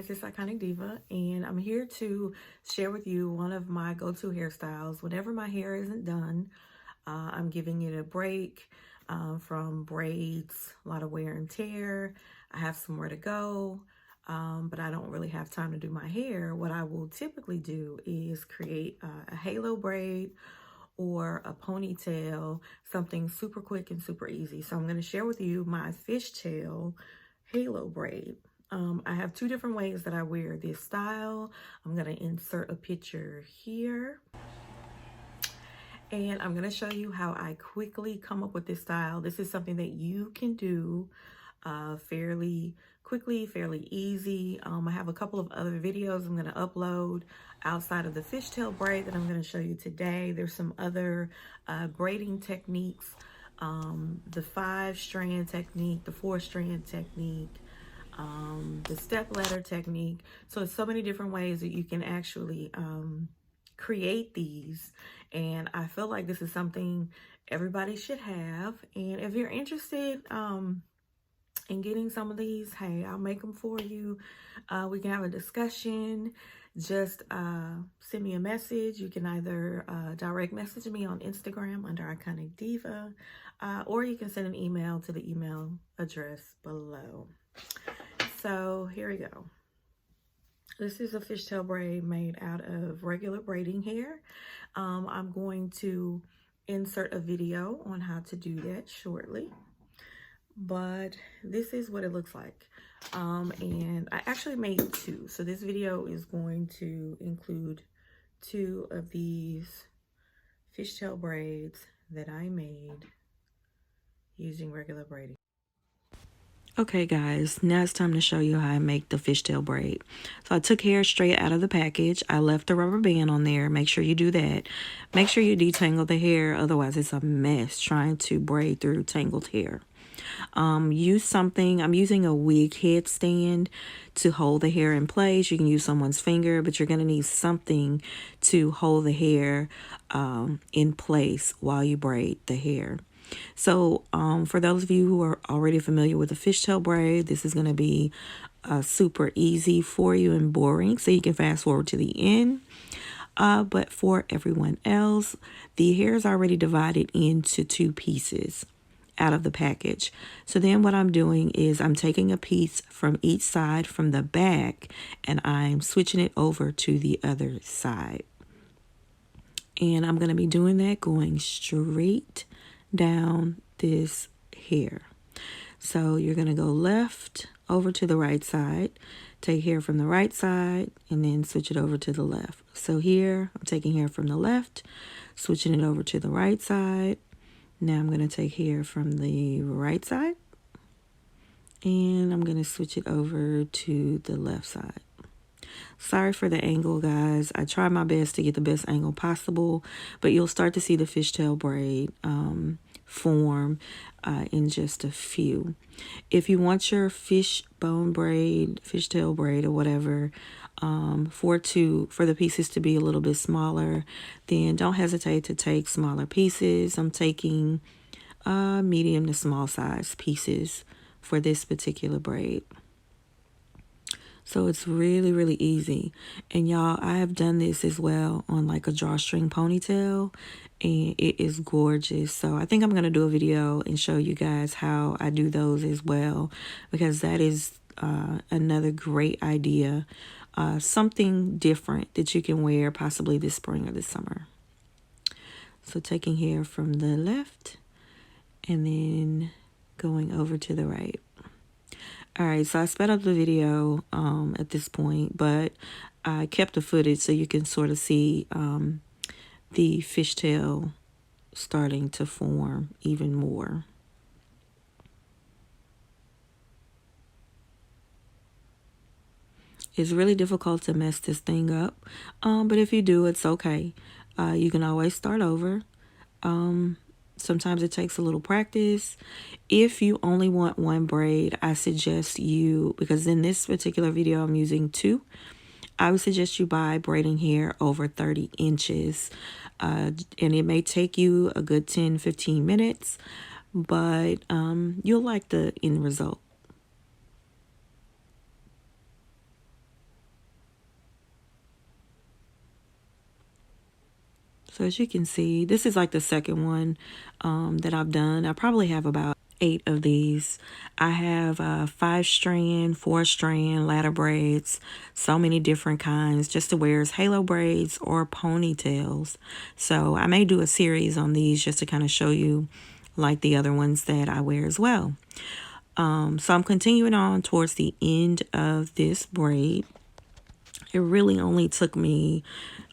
guys, it's Iconic Diva, and I'm here to share with you one of my go-to hairstyles. Whenever my hair isn't done, I'm giving it a break from braids, a lot of wear and tear. I have somewhere to go, but I don't really have time to do my hair. What I will typically do is create a halo braid or a ponytail, something super quick and super easy. So I'm going to share with you my fishtail halo braid. I have two different ways that I wear this style. I'm going to insert a picture here. And I'm going to show you how I quickly come up with this style. This is something that you can do fairly quickly, fairly easy. I have a couple of other videos I'm going to upload outside of the fishtail braid that I'm going to show you today. There's some other braiding techniques, the 5-strand technique, the 4-strand technique, the step ladder technique. So it's so many different ways that you can actually create these, and I feel like this is something everybody should have. And if you're interested in getting some of these, hey, I'll make them for you. We can have a discussion. Just send me a message. You can either direct message me on Instagram under Iconic Diva, or you can send an email to the email address below. So here we go. This is a fishtail braid made out of regular braiding hair. I'm going to insert a video on how to do that shortly. But this is what it looks like. And I actually made two. So this video is going to include two of these fishtail braids that I made using regular braiding. Okay guys, now it's time to show you how I make the fishtail braid. So I took hair straight out of the package. I left the rubber band on there. Make sure you do that. Make sure you detangle the hair, otherwise it's a mess trying to braid through tangled hair. Use something, I'm using a wig headstand to hold the hair in place. You can use someone's finger, but you're going to need something to hold the hair in place while you braid the hair. So for those of you who are already familiar with the fishtail braid, this is going to be super easy for you and boring, so you can fast forward to the end. But for everyone else, the hair is already divided into two pieces out of the package. So then what I'm doing is I'm taking a piece from each side from the back and I'm switching it over to the other side. And I'm going to be doing that going straight down this hair. So you're going to go left over to the right side, take hair from the right side, and then switch it over to the left. So here I'm taking hair from the left, switching it over to the right side. Now I'm going to take hair from the right side and I'm going to switch it over to the left side. Sorry for the angle, guys. I try my best to get the best angle possible, but you'll start to see the fishtail braid form in just a few. If you want your fishbone braid, fishtail braid or whatever, for the pieces to be a little bit smaller, then don't hesitate to take smaller pieces. I'm taking medium to small size pieces for this particular braid. So it's really, really easy. And y'all, I have done this as well on like a drawstring ponytail, and it is gorgeous. So I think I'm going to do a video and show you guys how I do those as well, because that is another great idea. Something different that you can wear possibly this spring or this summer. So taking hair from the left and then going over to the right. All right, so I sped up the video at this point, but I kept the footage so you can sort of see the fishtail starting to form even more. It's really difficult to mess this thing up, but if you do, it's okay. You can always start over. Sometimes it takes a little practice. If you only want one braid, I suggest you, because in this particular video I'm using two, I would suggest you buy braiding hair over 30 inches. And it may take you a good 10-15 minutes, but you'll like the end result. So as you can see, this is like the second one that I've done. I probably have about 8 of these. I have 5-strand, 4-strand ladder braids, so many different kinds, just to wear as halo braids or ponytails. So I may do a series on these just to kind of show you like the other ones that I wear as well. So I'm continuing on towards the end of this braid. It really only took me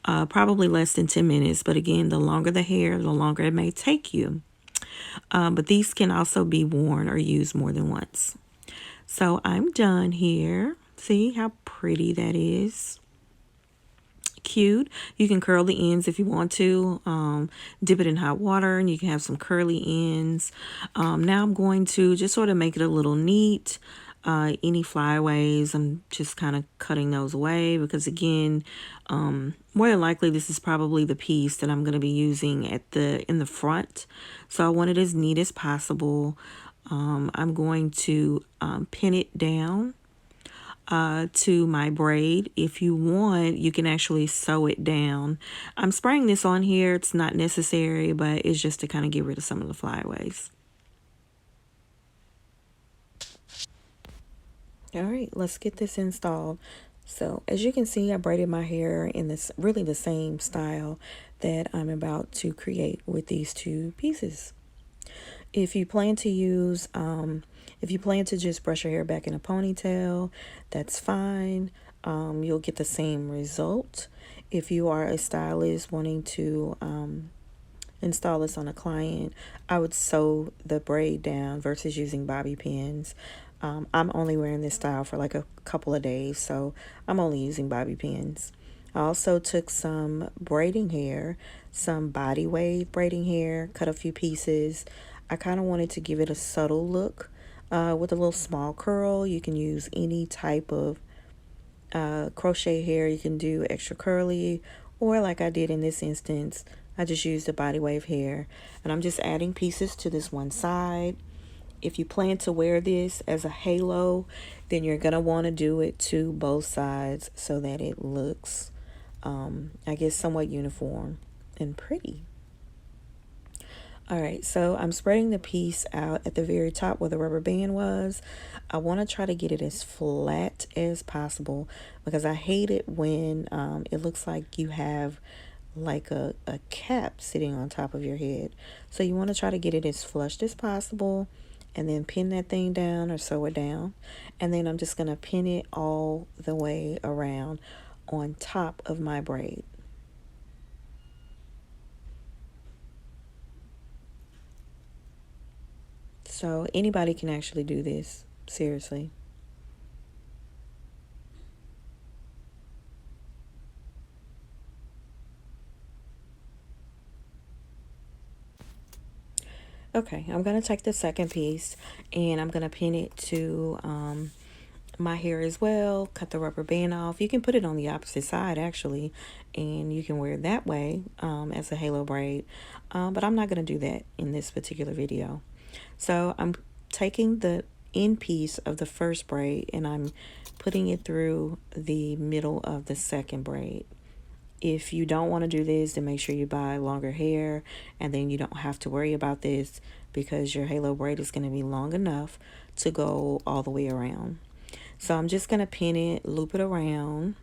probably less than 10 minutes. But again, the longer the hair, the longer it may take you. But these can also be worn or used more than once. So I'm done here. See how pretty that is? Cute. You can curl the ends if you want to. Dip it in hot water and you can have some curly ends. Now I'm going to just sort of make it a little neat. Any flyaways, I'm just kind of cutting those away because again, more than likely this is probably the piece that I'm going to be using in the front. So I want it as neat as possible. I'm going to pin it down to my braid. If you want, you can actually sew it down. I'm spraying this on here. It's not necessary, but it's just to kind of get rid of some of the flyaways. All right, let's get this installed. So as you can see, I braided my hair in this really the same style that I'm about to create with these 2 pieces. If you plan to use, if you plan to just brush your hair back in a ponytail, that's fine. You'll get the same result. If you are a stylist wanting to install this on a client, I would sew the braid down versus using bobby pins. I'm only wearing this style for like a couple of days, so I'm only using bobby pins. I also took some braiding hair, some body wave braiding hair, cut a few pieces. I kind of wanted to give it a subtle look with a little small curl. You can use any type of crochet hair. You can do extra curly, or like I did in this instance, I just used the body wave hair. And I'm just adding pieces to this one side. If you plan to wear this as a halo, then you're going to want to do it to both sides so that it looks, I guess, somewhat uniform and pretty. All right, so I'm spreading the piece out at the very top where the rubber band was. I want to try to get it as flat as possible because I hate it when it looks like you have like a cap sitting on top of your head. So you want to try to get it as flushed as possible and then pin that thing down or sew it down. And then I'm just going to pin it all the way around on top of my braid. So anybody can actually do this, seriously. Okay, I'm going to take the second piece and I'm going to pin it to my hair as well, cut the rubber band off. You can put it on the opposite side actually, and you can wear it that way as a halo braid. But I'm not going to do that in this particular video. So I'm taking the end piece of the first braid and I'm putting it through the middle of the second braid. If you don't want to do this, then make sure you buy longer hair and then you don't have to worry about this because your halo braid is going to be long enough to go all the way around. So I'm just going to pin it, loop it around,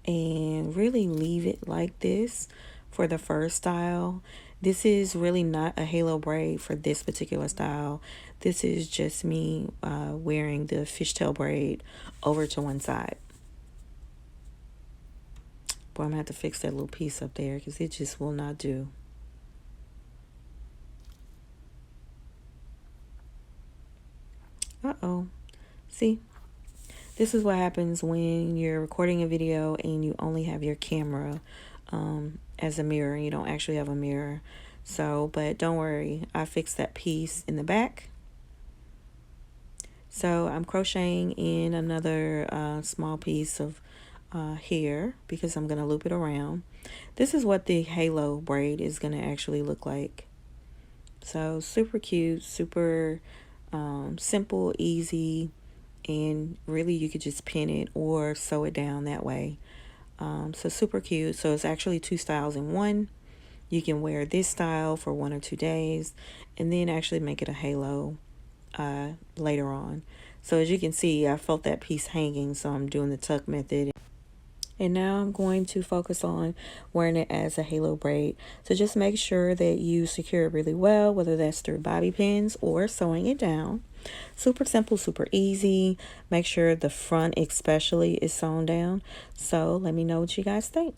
and really leave it like this for the first style. This is really not a halo braid for this particular style. This is just me wearing the fishtail braid over to one side. Boy, I'm going to have to fix that little piece up there because it just will not do. Uh-oh. See? This is what happens when you're recording a video and you only have your camera as a mirror. You don't actually have a mirror. So, but don't worry. I fixed that piece in the back. So I'm crocheting in another small piece of hair because I'm going to loop it around. This is what the halo braid is going to actually look like. So super cute, super simple, easy, and really you could just pin it or sew it down that way. So super cute. So it's actually 2 styles in one. You can wear this style for 1 or 2 days and then actually make it a halo later on. So as you can see, I felt that piece hanging, so I'm doing the tuck method. And now I'm going to focus on wearing it as a halo braid. So just make sure that you secure it really well, whether that's through bobby pins or sewing it down. Super simple, super easy. Make sure the front especially is sewn down. So let me know what you guys think.